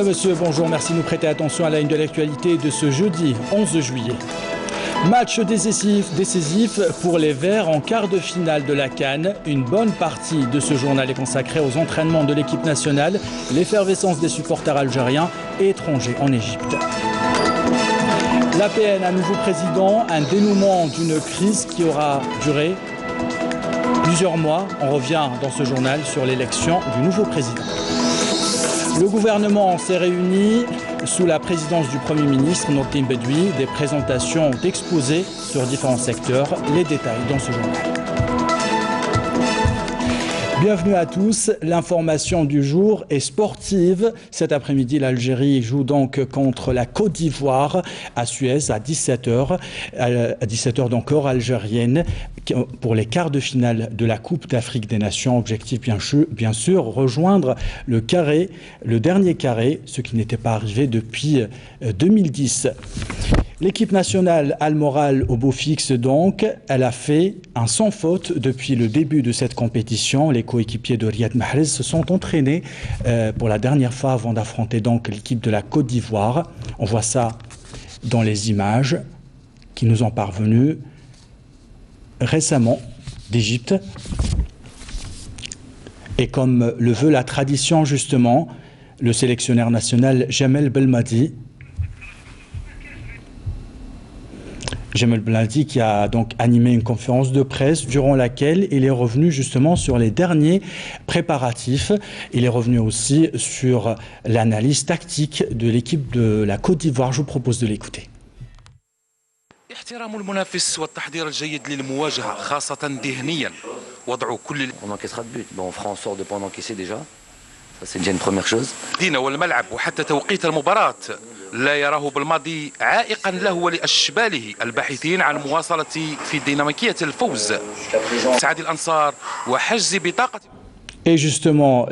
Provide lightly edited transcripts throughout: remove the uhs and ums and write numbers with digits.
Mesdames, Messieurs, bonjour, merci de nous prêter attention à la ligne de l'actualité de ce jeudi 11 juillet. Match décisif pour les Verts en quart de finale de la CAN. Une bonne partie de ce journal est consacrée aux entraînements de l'équipe nationale, l'effervescence des supporters algériens et étrangers en Égypte. L'APN, un nouveau président, un dénouement d'une crise qui aura duré plusieurs mois. On revient dans ce journal sur l'élection du nouveau président. Le gouvernement s'est réuni sous la présidence du Premier ministre Nourdine Bedoui. Des présentations d'exposés sur différents secteurs. Les détails dans ce journal. Bienvenue à tous. L'information du jour est sportive. Cet après-midi, l'Algérie joue donc contre la Côte d'Ivoire à Suez à 17h. À 17h donc heure algérienne pour les quarts de finale de la Coupe d'Afrique des Nations. Objectif bien sûr rejoindre le dernier carré, ce qui n'était pas arrivé depuis 2010. L'équipe nationale a le moral au beau fixe donc. Elle a fait un sans faute depuis le début de cette compétition. Les coéquipiers de Riyad Mahrez se sont entraînés pour la dernière fois avant d'affronter donc l'équipe de la Côte d'Ivoire. On voit ça dans les images qui nous ont parvenues récemment d'Égypte. Et comme le veut la tradition justement, le sélectionneur national Jamel Belmadi qui a donc animé une conférence de presse durant laquelle il est revenu justement sur les derniers préparatifs. Il est revenu aussi sur l'analyse tactique de l'équipe de la Côte d'Ivoire. Je vous propose de l'écouter. احترام المنافس والتحضير الجيد للمواجهة خاصة ذهنيا وضع كل On encaissera de but. Bon, on fera en sorte de ne pas en encaisser déjà. Ça c'est déjà une première chose. دينا والملعب وحتى توقيت المباراة لا يراه بالماضي عائقا له ولأشباله الباحثين عن مواصلة في ديناميكية الفوز. سعد الأنصار وحجز بطاقة. Et justement,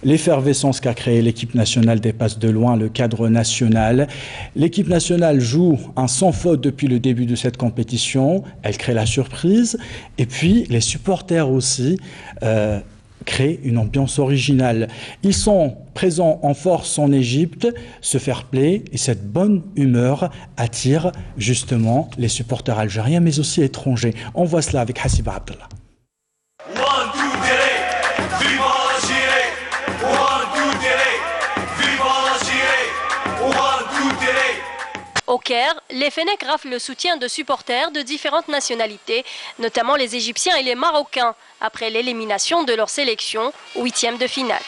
l'effervescence qu'a créée l'équipe nationale dépasse de loin le cadre national. L'équipe nationale joue un sans faute depuis le début de cette compétition. Elle crée la surprise. Et puis, les supporters aussi créent une ambiance originale. Ils sont présents en force en Égypte. Ce fair-play et cette bonne humeur attirent justement les supporters algériens, mais aussi étrangers. On voit cela avec Hassiba Abdallah. Au Caire, les Fennecs raflent le soutien de supporters de différentes nationalités, notamment les Égyptiens et les Marocains, après l'élimination de leur sélection au 8e de finale.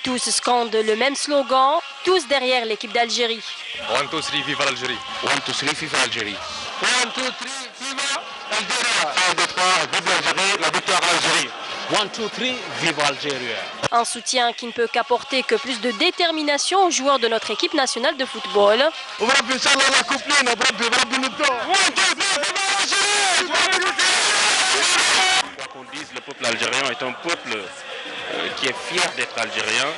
Tous scandent le même slogan, tous derrière l'équipe d'Algérie. 1, 2, 3, vive l'Algérie. 1, 2, 3, vive l'Algérie. 1, 2, 3, vive l'Algérie. 1, 2, 3, vive l'Algérie, la victoire à l'Algérie. 1, 2, 3, vive l'Algérie. Un soutien qui ne peut qu'apporter que plus de détermination aux joueurs de notre équipe nationale de football. Quoi qu'on dise, le peuple algérien est un peuple qui est fier d'être algérien.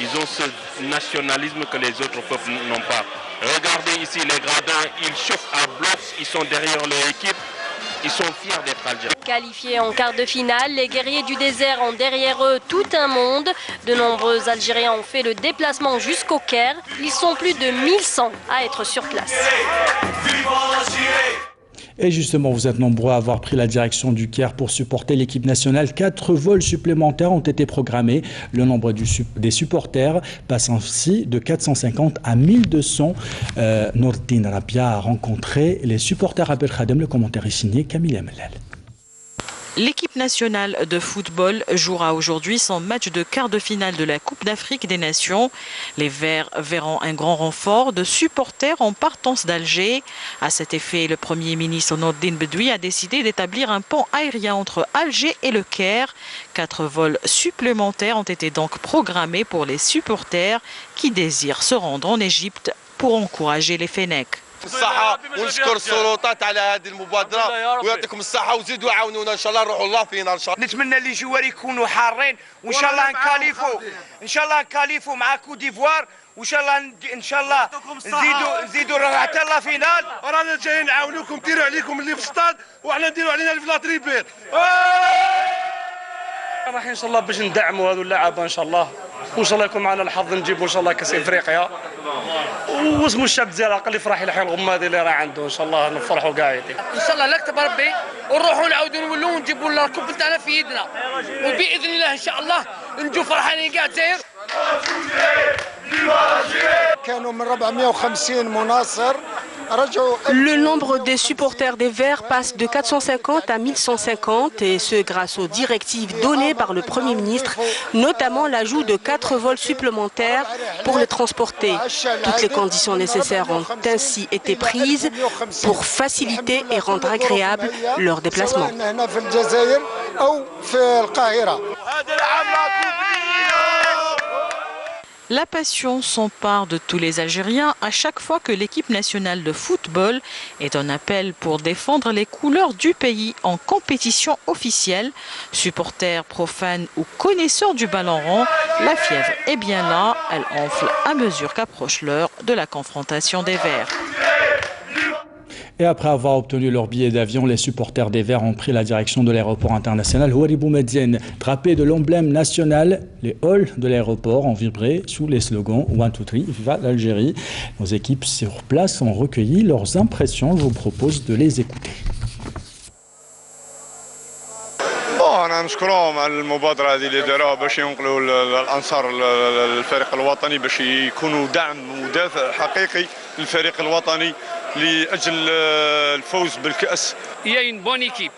Ils ont ce nationalisme que les autres peuples n'ont pas. Regardez ici les gradins, ils chauffent à bloc, ils sont derrière leur équipe, ils sont fiers d'être algériens. Qualifiés en quart de finale, les guerriers du désert ont derrière eux tout un monde. De nombreux Algériens ont fait le déplacement jusqu'au Caire. Ils sont plus de 1100 à être sur place. Et justement, vous êtes nombreux à avoir pris la direction du Caire pour supporter l'équipe nationale. 4 vols supplémentaires ont été programmés. Le nombre des supporters passe ainsi de 450 à 1200. Nourdine Rabia a rencontré les supporters à Belkhadem. Le commentaire est signé Camille Amellal. L'équipe nationale de football jouera aujourd'hui son match de quart de finale de la Coupe d'Afrique des Nations. Les Verts verront un grand renfort de supporters en partance d'Alger. À cet effet, le Premier ministre Nourdine Bedoui a décidé d'établir un pont aérien entre Alger et le Caire. 4 vols supplémentaires ont été donc programmés pour les supporters qui désirent se rendre en Égypte pour encourager les Fennecs. الصحة ونشكر السلطات على هذه المبادرة ويعطيكم الصحة وزيدوا عاونونا إن شاء الله نروحوا الله فينا إن شاء الله. نتمنى لي جوار يكونوا حارين وإن شاء الله نكاليفو مع كوت ديفوار وإن شاء الله نزيدوا حتى لا فينال. رانا جايين نعاونوكم نديروا عليكم اللي في السطاد وحنا نديروا علينا اللي في لاطريبير. رايحين ان شاء الله باش ندعموا هذو اللعابه ان شاء الله وان شاء الله يكون معنا الحظ نجيبوا ان شاء الله كاس افريقيا واسمو الشاب ديالها قال لي فرح يلحق الغماضي اللي راه عنده ان شاء الله نفرحوا قاعدين ان شاء الله لا كتب ربي ونروحوا نعاودوا نولوا ونجيبوا لنا الكوب تاعنا في يدنا وباذن الله ان شاء الله نجوا فرحانين كاع الجزائر. كانوا من 450 مناصر. Le nombre des supporters des Verts passe de 450 à 1150 et ce grâce aux directives données par le Premier ministre, notamment l'ajout de 4 vols supplémentaires pour les transporter. Toutes les conditions nécessaires ont ainsi été prises pour faciliter et rendre agréable leur déplacement. La passion s'empare de tous les Algériens à chaque fois que l'équipe nationale de football est un appel pour défendre les couleurs du pays en compétition officielle. Supporters, profanes ou connaisseurs du ballon rond, la fièvre est bien là, elle enfle à mesure qu'approche l'heure de la confrontation des Verts. Et après avoir obtenu leur billet d'avion, les supporters des Verts ont pris la direction de l'aéroport international Houari Boumediene. Drapés de l'emblème national, les halls de l'aéroport ont vibré sous les slogans 1, 2, 3, viva l'Algérie. Nos équipes sur place ont recueilli leurs impressions. Je vous propose de les écouter. أنا نشكرهم على المبادرة هذه اللي داروها باش ينقلوا الأنصار الفريق الوطني باش يكونوا دعم ودافع حقيقي للفريق الوطني لأجل الفوز بالكأس. Il y a une bonne équipe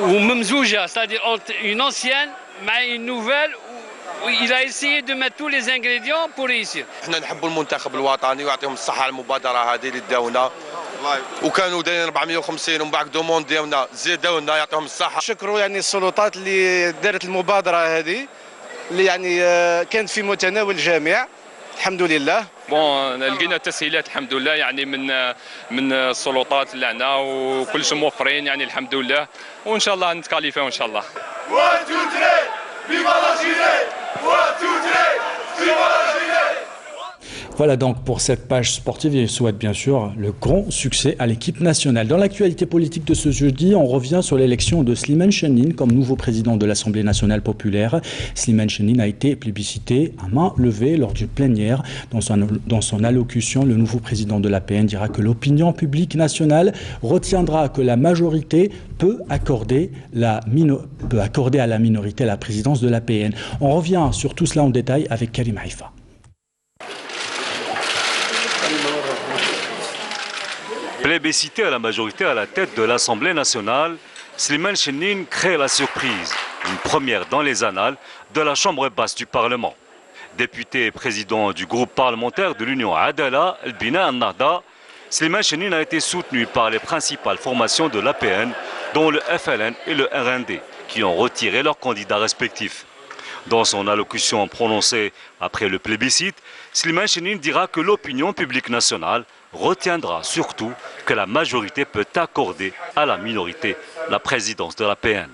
وممزوجة, c'est-à-dire une ancienne مع une nouvelle. Il a essayé de mettre tous les ingrédients pour réussir. احنا نحبوا المنتخب الوطني ويعطيهم الصحة على المبادرة هذه اللي داونا وكانوا دايرين 450 ومن بعد دوموند ديالنا زيدونا يعطيهم الصحة. شكروا يعني السلطات اللي دارت المبادرة هذه اللي يعني كانت في متناول الجميع. الحمد لله. بون لقينا تسهيلات الحمد لله يعني من السلطات اللي عندنا وكل شيء موفرين يعني الحمد لله وان شاء الله نتكاليفاو ان شاء الله. 1 2 3 viva l'Algérie 1 2 3 viva l'Algérie. Voilà donc pour cette page sportive et je souhaite bien sûr le grand succès à l'équipe nationale. Dans l'actualité politique de ce jeudi, on revient sur l'élection de Slimane Chennine comme nouveau président de l'Assemblée nationale populaire. Slimane Chennine a été plébiscité à main levée lors d'une plénière. Dans son allocution, le nouveau président de l'APN dira que l'opinion publique nationale retiendra que la majorité peut accorder à la minorité la présidence de l'APN. On revient sur tout cela en détail avec Karim Haïfa. Plébiscité à la majorité à la tête de l'Assemblée nationale, Slimane Chennine crée la surprise, une première dans les annales de la Chambre basse du Parlement. Député et président du groupe parlementaire de l'Union Adala, El Bina Al-Nahda, Slimane Chennine a été soutenu par les principales formations de l'APN, dont le FLN et le RND, qui ont retiré leurs candidats respectifs. Dans son allocution prononcée après le plébiscite, Slimane Chennine dira que l'opinion publique nationale retiendra surtout que la majorité peut accorder à la minorité la présidence de l'APN.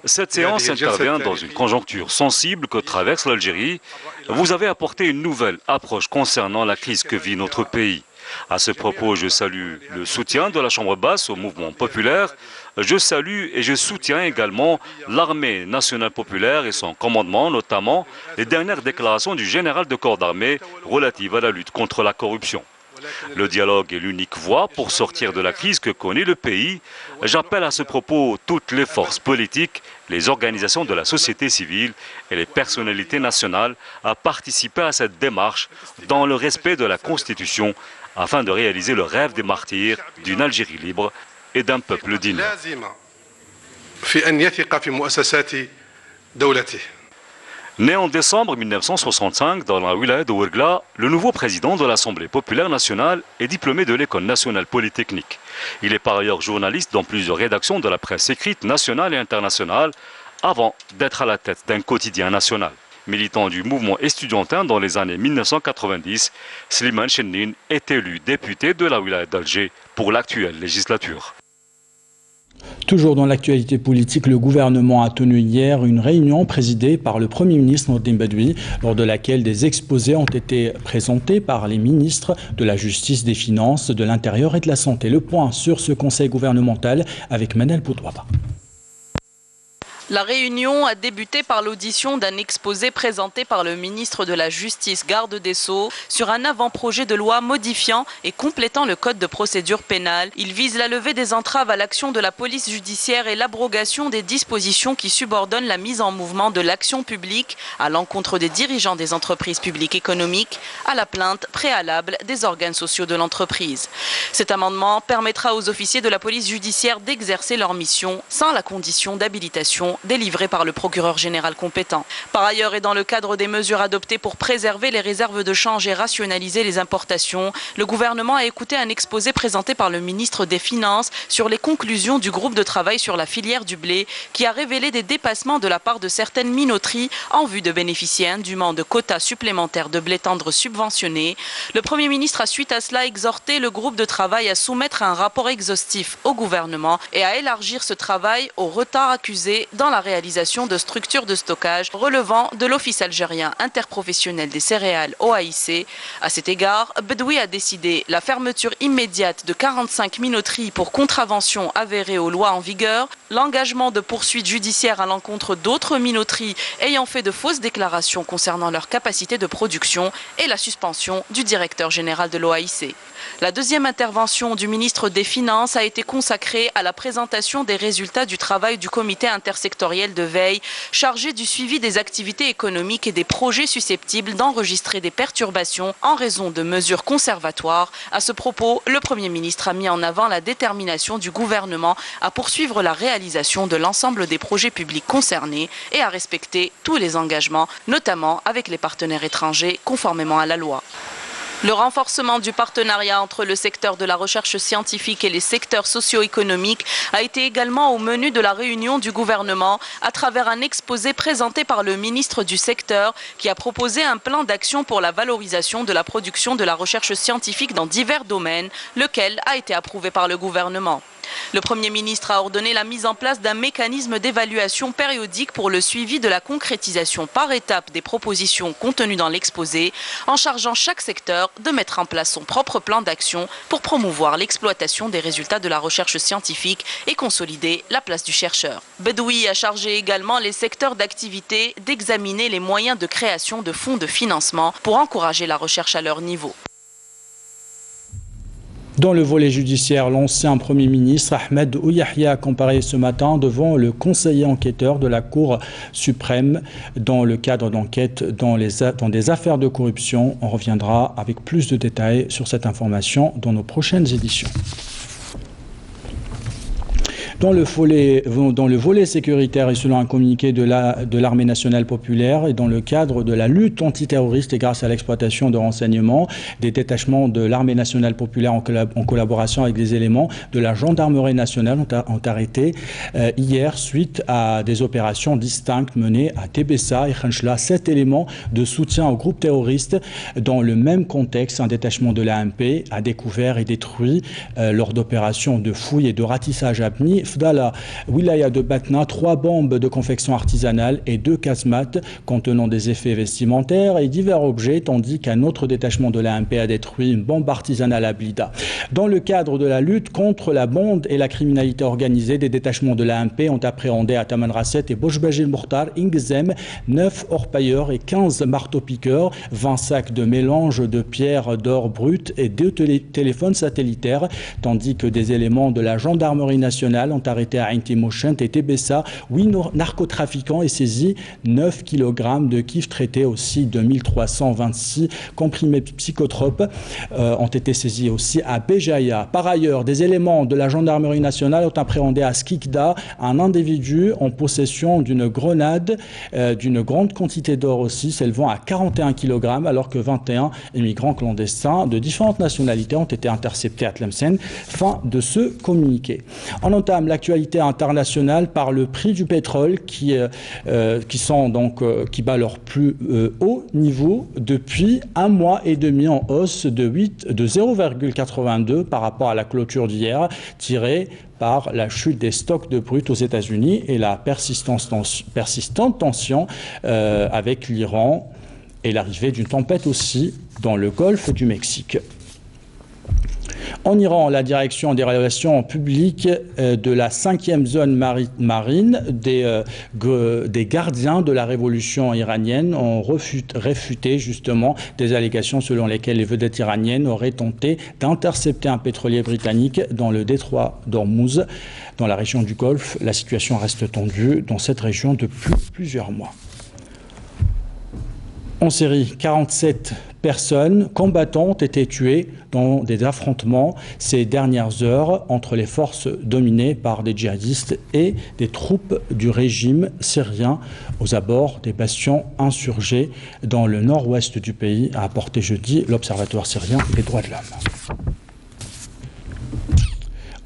Cette séance intervient dans une conjoncture sensible que traverse l'Algérie. Vous avez apporté une nouvelle approche concernant la crise que vit notre pays. À ce propos, je salue le soutien de la Chambre basse au mouvement populaire. Je salue et je soutiens également l'armée nationale populaire et son commandement, notamment les dernières déclarations du général de corps d'armée relatives à la lutte contre la corruption. Le dialogue est l'unique voie pour sortir de la crise que connaît le pays. J'appelle à ce propos toutes les forces politiques, les organisations de la société civile et les personnalités nationales à participer à cette démarche dans le respect de la Constitution afin de réaliser le rêve des martyrs d'une Algérie libre et d'un peuple digne. Né en décembre 1965 dans la wilaya de Ouergla, le nouveau président de l'Assemblée populaire nationale est diplômé de l'École nationale polytechnique. Il est par ailleurs journaliste dans plusieurs rédactions de la presse écrite nationale et internationale avant d'être à la tête d'un quotidien national. Militant du mouvement estudiantin dans les années 1990, Slimane Chennine est élu député de la wilaya d'Alger pour l'actuelle législature. Toujours dans l'actualité politique, le gouvernement a tenu hier une réunion présidée par le Premier ministre Nourdine Bedoui, lors de laquelle des exposés ont été présentés par les ministres de la Justice, des Finances, de l'Intérieur et de la Santé. Le point sur ce conseil gouvernemental avec Manel Boudouaba. La réunion a débuté par l'audition d'un exposé présenté par le ministre de la Justice, garde des Sceaux, sur un avant-projet de loi modifiant et complétant le code de procédure pénale. Il vise la levée des entraves à l'action de la police judiciaire et l'abrogation des dispositions qui subordonnent la mise en mouvement de l'action publique à l'encontre des dirigeants des entreprises publiques économiques à la plainte préalable des organes sociaux de l'entreprise. Cet amendement permettra aux officiers de la police judiciaire d'exercer leur mission sans la condition d'habilitation délivré par le procureur général compétent. Par ailleurs, et dans le cadre des mesures adoptées pour préserver les réserves de change et rationaliser les importations, le gouvernement a écouté un exposé présenté par le ministre des Finances sur les conclusions du groupe de travail sur la filière du blé qui a révélé des dépassements de la part de certaines minoteries en vue de bénéficier indûment de quotas supplémentaires de blé tendre subventionnés. Le Premier ministre a suite à cela exhorté le groupe de travail à soumettre un rapport exhaustif au gouvernement et à élargir ce travail aux retards accusés dans la réalisation de structures de stockage relevant de l'Office algérien interprofessionnel des céréales OAIC. À cet égard, Bedoui a décidé la fermeture immédiate de 45 minoteries pour contravention avérée aux lois en vigueur, l'engagement de poursuites judiciaires à l'encontre d'autres minoteries ayant fait de fausses déclarations concernant leur capacité de production et la suspension du directeur général de l'OAIC. La deuxième intervention du ministre des Finances a été consacrée à la présentation des résultats du travail du comité intersectoriel de veille chargé du suivi des activités économiques et des projets susceptibles d'enregistrer des perturbations en raison de mesures conservatoires. À ce propos, le Premier ministre a mis en avant la détermination du gouvernement à poursuivre la réalisation de l'ensemble des projets publics concernés et à respecter tous les engagements, notamment avec les partenaires étrangers, conformément à la loi. Le renforcement du partenariat entre le secteur de la recherche scientifique et les secteurs socio-économiques a été également au menu de la réunion du gouvernement à travers un exposé présenté par le ministre du secteur qui a proposé un plan d'action pour la valorisation de la production de la recherche scientifique dans divers domaines, lequel a été approuvé par le gouvernement. Le Premier ministre a ordonné la mise en place d'un mécanisme d'évaluation périodique pour le suivi de la concrétisation par étapes des propositions contenues dans l'exposé, en chargeant chaque secteur de mettre en place son propre plan d'action pour promouvoir l'exploitation des résultats de la recherche scientifique et consolider la place du chercheur. Bedoui a chargé également les secteurs d'activité d'examiner les moyens de création de fonds de financement pour encourager la recherche à leur niveau. Dans le volet judiciaire, l'ancien Premier ministre Ahmed Ouyahia a comparé ce matin devant le conseiller enquêteur de la Cour suprême dans le cadre d'enquête dans des affaires de corruption. On reviendra avec plus de détails sur cette information dans nos prochaines éditions. Dans le volet sécuritaire et selon un communiqué de l'armée nationale populaire et dans le cadre de la lutte antiterroriste et grâce à l'exploitation de renseignements, des détachements de l'armée nationale populaire en collaboration avec des éléments de la gendarmerie nationale ont arrêté hier suite à des opérations distinctes menées à Tébessa et Khenchela 7 éléments de soutien au groupe terroriste. Dans le même contexte, un détachement de l'AMP a découvert et détruit lors d'opérations de fouilles et de ratissage à Bni dans la wilaya de Batna, 3 bombes de confection artisanale et 2 casemates contenant des effets vestimentaires et divers objets, tandis qu'un autre détachement de l'AMP a détruit une bombe artisanale à Blida. Dans le cadre de la lutte contre la bande et la criminalité organisée, des détachements de l'AMP ont appréhendé à Tamanrasset et Bojbajil Mourtar, Ingzem, 9 orpailleurs et 15 marteaux-piqueurs, 20 sacs de mélange de pierres d'or brut et 2 téléphones satellitaires, tandis que des éléments de la gendarmerie nationale ont arrêté à Inti-Moshent et Tébessa 8 narcotrafiquants et saisi 9 kg de kiff traités, aussi 2326 comprimés psychotropes ont été saisis aussi à Béjaïa. Par ailleurs, des éléments de la gendarmerie nationale ont appréhendé à Skikda un individu en possession d'une grenade, d'une grande quantité d'or aussi, s'élevant à 41 kg, alors que 21 immigrants clandestins de différentes nationalités ont été interceptés à Tlemcen. Fin de ce communiqué. On entame l'actualité internationale par le prix du pétrole qui bat leur plus haut niveau depuis un mois et demi, en hausse de 0,82 par rapport à la clôture d'hier, tirée par la chute des stocks de brut aux États-Unis et la persistante tension avec l'Iran et l'arrivée d'une tempête aussi dans le golfe du Mexique. En Iran, la direction des relations publiques de la 5e zone marine des gardiens de la révolution iranienne ont réfuté justement des allégations selon lesquelles les vedettes iraniennes auraient tenté d'intercepter un pétrolier britannique dans le détroit d'Ormuz. Dans la région du Golfe, la situation reste tendue dans cette région depuis plusieurs mois. En Syrie, 47 personnes combattantes ont été tuées dans des affrontements ces dernières heures entre les forces dominées par des djihadistes et des troupes du régime syrien aux abords des bastions insurgés dans le nord-ouest du pays, a apporté jeudi l'Observatoire syrien des droits de l'homme.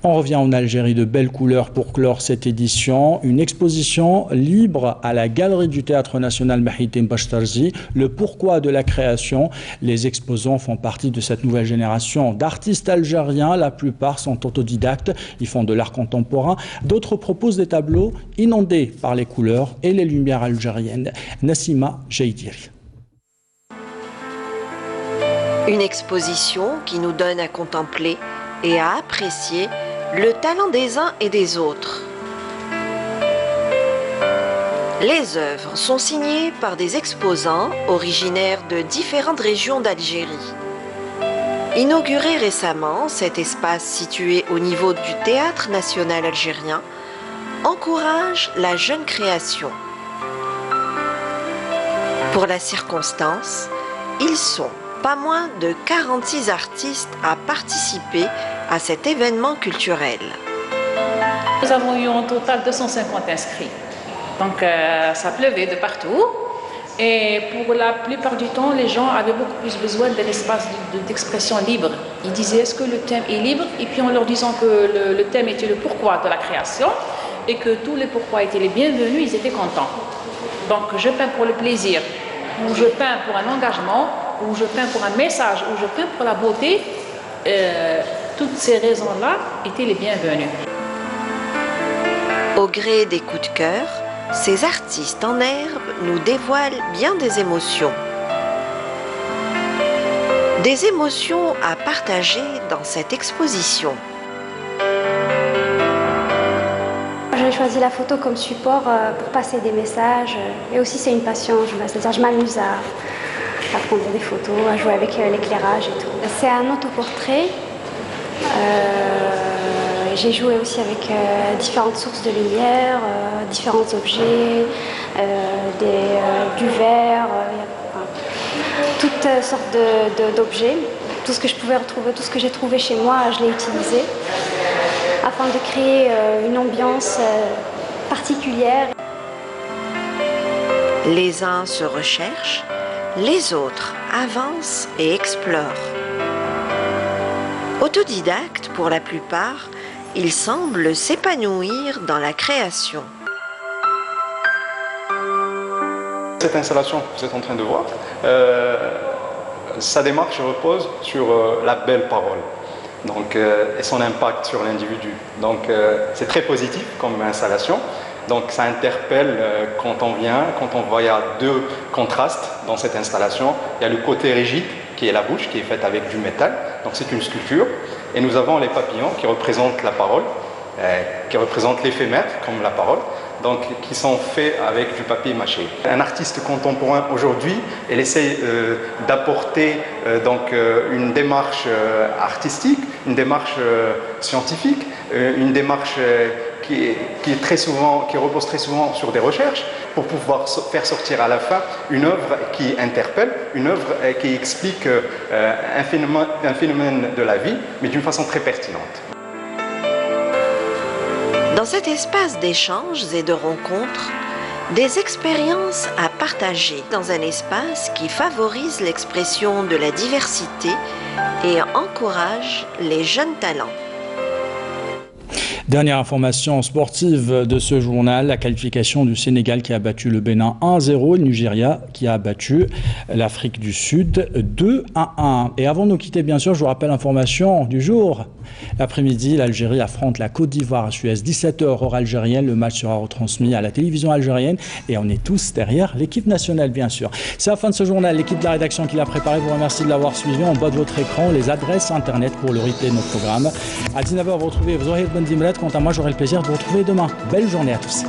On revient en Algérie, de belles couleurs pour clore cette édition. Une exposition libre à la Galerie du Théâtre National Mahitim Bashtarzi, le pourquoi de la création. Les exposants font partie de cette nouvelle génération d'artistes algériens. La plupart sont autodidactes, ils font de l'art contemporain. D'autres proposent des tableaux inondés par les couleurs et les lumières algériennes. Nassima Jaïdiri. Une exposition qui nous donne à contempler et à apprécier le talent des uns et des autres. Les œuvres sont signées par des exposants originaires de différentes régions d'Algérie. Inauguré récemment, cet espace situé au niveau du Théâtre national algérien encourage la jeune création. Pour la circonstance, ils sont pas moins de 46 artistes à participer à cet événement culturel. Nous avons eu en total 250 inscrits. Donc ça pleuvait de partout. Et pour la plupart du temps, les gens avaient beaucoup plus besoin d'un espace d'expression libre. Ils disaient, est-ce que le thème est libre? Et puis en leur disant que le thème était le pourquoi de la création et que tous les pourquoi étaient les bienvenus, ils étaient contents. Donc je peins pour le plaisir, ou je peins pour un engagement, ou je peins pour un message, ou je peins pour la beauté. Toutes ces raisons-là étaient les bienvenues. Au gré des coups de cœur, ces artistes en herbe nous dévoilent bien des émotions. Des émotions à partager dans cette exposition. J'ai choisi la photo comme support pour passer des messages. Et aussi, c'est une passion. C'est-à-dire, je m'amuse à prendre des photos, à jouer avec l'éclairage et tout. C'est un autoportrait. J'ai joué aussi avec différentes sources de lumière, différents objets, du verre, toutes sortes d'objets. Tout ce que je pouvais retrouver, tout ce que j'ai trouvé chez moi, je l'ai utilisé afin de créer une ambiance particulière. Les uns se recherchent, les autres avancent et explorent. Autodidactes pour la plupart, ils semblent s'épanouir dans la création. Cette installation que vous êtes en train de voir, sa démarche repose sur la belle parole donc, et son impact sur l'individu. Donc c'est très positif comme installation. Donc ça interpelle quand on vient, quand on voit, il y a deux contrastes dans cette installation. Il y a le côté rigide qui est la bouche, qui est faite avec du métal, donc c'est une sculpture. Et nous avons les papillons qui représentent la parole, qui représentent l'éphémère comme la parole, donc qui sont faits avec du papier mâché. Un artiste contemporain aujourd'hui, il essaie d'apporter une démarche artistique, une démarche scientifique, une démarche qui repose très souvent sur des recherches pour pouvoir faire sortir à la fin une œuvre qui interpelle, une œuvre qui explique un phénomène de la vie, mais d'une façon très pertinente. Dans cet espace d'échanges et de rencontres, des expériences à partager dans un espace qui favorise l'expression de la diversité et encourage les jeunes talents. Dernière information sportive de ce journal, la qualification du Sénégal qui a battu le Bénin 1-0, le Nigeria qui a battu l'Afrique du Sud 2-1. Et avant de nous quitter, bien sûr, je vous rappelle l'information du jour. L'après-midi, l'Algérie affronte la Côte d'Ivoire à Suez, 17h heure algérienne. Le match sera retransmis à la télévision algérienne et on est tous derrière l'équipe nationale, bien sûr. C'est la fin de ce journal. L'équipe de la rédaction qui l'a préparé vous remercie de l'avoir suivi. En bas de votre écran, les adresses internet pour le replay de nos programmes. À 19h, vous retrouvez Zohir Ben Dimret. Quant à moi, j'aurai le plaisir de vous retrouver demain. Belle journée à tous.